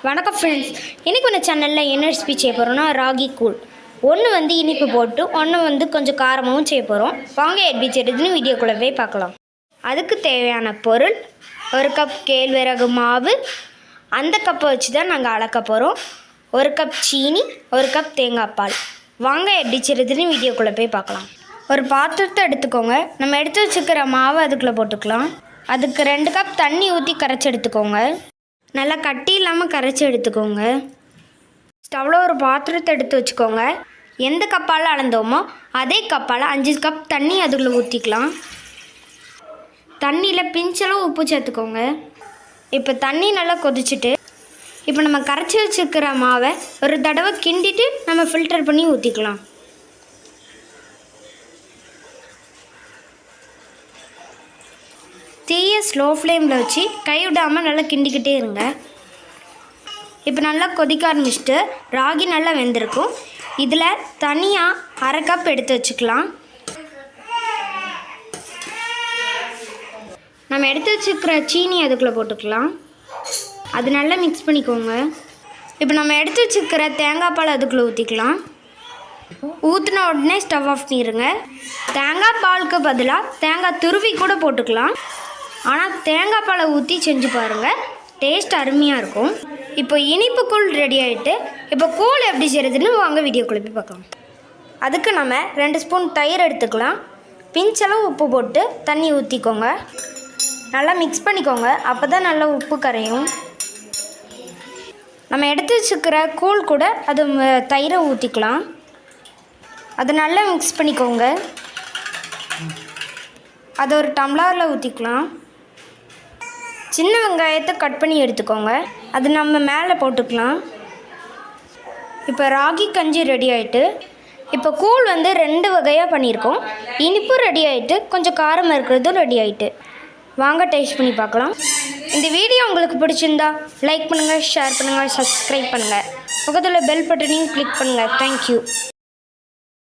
வணக்கம் ஃப்ரெண்ட்ஸ், இன்றைக்கி ஒன்று சேனலில் என்ன ரெசிபி செய்ய போகிறோன்னா ராகி கூழ். ஒன்று வந்து இனிப்பு போட்டு ஒன்று வந்து கொஞ்சம் காரமாகவும் செய்ய போகிறோம். வாங்க எப்படி செய்கிறதுன்னு வீடியோக்குள்ளே பார்க்கலாம். அதுக்கு தேவையான பொருள் ஒரு கப் கேழ்வரகு மாவு, அந்த கப்பை வச்சு தான் நாங்கள் அளக்க போகிறோம். ஒரு கப் சீனி, ஒரு கப் தேங்காய் பால். வாங்க எப்படி செய்கிறதுன்னு வீடியோக்குள்ளே பார்க்கலாம். ஒரு பாத்திரத்தை எடுத்துக்கோங்க. நம்ம எடுத்து வச்சுக்கிற மாவை அதுக்குள்ளே போட்டுக்கலாம். அதுக்கு 2 கப் தண்ணி ஊற்றி கரைச்சி எடுத்துக்கோங்க. நல்லா கட்டி இல்லாமல் கரைச்சி எடுத்துக்கோங்க. ஸ்டவ்வில் ஒரு பாத்திரத்தை எடுத்து வச்சுக்கோங்க. எந்த கப்பால் அளந்தோமோ அதே கப்பால் 5 கப் தண்ணி அதுக்குள்ளே ஊற்றிக்கலாம். தண்ணியில் பிஞ்சளவு உப்பு சேர்த்துக்கோங்க. இப்போ தண்ணி நல்லா கொதிச்சுட்டு இப்போ நம்ம கரைச்சி வச்சுருக்கிற மாவை ஒரு தடவை கிண்டிட்டு நம்ம ஃபில்டர் பண்ணி ஊற்றிக்கலாம். தீயை ஸ்லோ ஃப்ளேமில் வச்சு கைவிடாமல் நல்லா கிண்டிக்கிட்டே இருங்க. இப்போ நல்லா கொதிக்க ஆரம்பிச்சுட்டு ராகி நல்லா வெந்திருக்கும். இதில் தனியாக 1/2 கப் எடுத்து வச்சுக்கலாம். நம்ம எடுத்து வச்சுக்கிற சீனி அதுக்குள்ளே போட்டுக்கலாம். அது நல்லா மிக்ஸ் பண்ணிக்கோங்க. இப்போ நம்ம எடுத்து வச்சுக்கிற தேங்காய் பால் அதுக்குள்ளே ஊற்றிக்கலாம். ஊற்றின உடனே ஸ்டவ் ஆஃப் பண்ணிடுங்க. தேங்காய் பாலுக்கு பதிலாக தேங்காய் துருவி கூட போட்டுக்கலாம். ஆனால் தேங்காய் பாலை ஊற்றி செஞ்சு பாருங்கள், டேஸ்ட் அருமையாக இருக்கும். இப்போ இனிப்பு கூழ் ரெடி ஆகிட்டு இப்போ கூழ் எப்படி செய்கிறதுன்னு வாங்க வீடியோக்குள்ளே போய் பார்க்கலாம். அதுக்கு நம்ம 2 ஸ்பூன் தயிர் எடுத்துக்கலாம். பிஞ்சளவு உப்பு போட்டு தண்ணி ஊற்றிக்கோங்க. நல்லா மிக்ஸ் பண்ணிக்கோங்க, அப்போ தான் நல்லா உப்பு கரையும். நம்ம எடுத்து வச்சுக்கிற கூழ் கூட அது தயிரை ஊற்றிக்கலாம். அதை நல்லா மிக்ஸ் பண்ணிக்கோங்க. அதை ஒரு டம்ளரில் ஊற்றிக்கலாம். சின்ன வெங்காயத்தை கட் பண்ணி எடுத்துக்கோங்க. அது நம்ம மேலே போட்டுக்கலாம். இப்போ ராகி கஞ்சி ரெடி ஆகிட்டு இப்போ கூழ் வந்து 2 வகையாக பண்ணியிருக்கோம். இனிப்பு ரெடி ஆகிட்டு கொஞ்சம் காரம் இருக்கிறதும் ரெடி ஆகிட்டு. வாங்க டேஸ்ட் பண்ணி பார்க்கலாம். இந்த வீடியோ உங்களுக்கு பிடிச்சிருந்தா லைக் பண்ணுங்கள், ஷேர் பண்ணுங்கள், சப்ஸ்கிரைப் பண்ணுங்கள். பக்கத்தில் பெல் பட்டனையும் கிளிக் பண்ணுங்கள். தேங்க்யூ.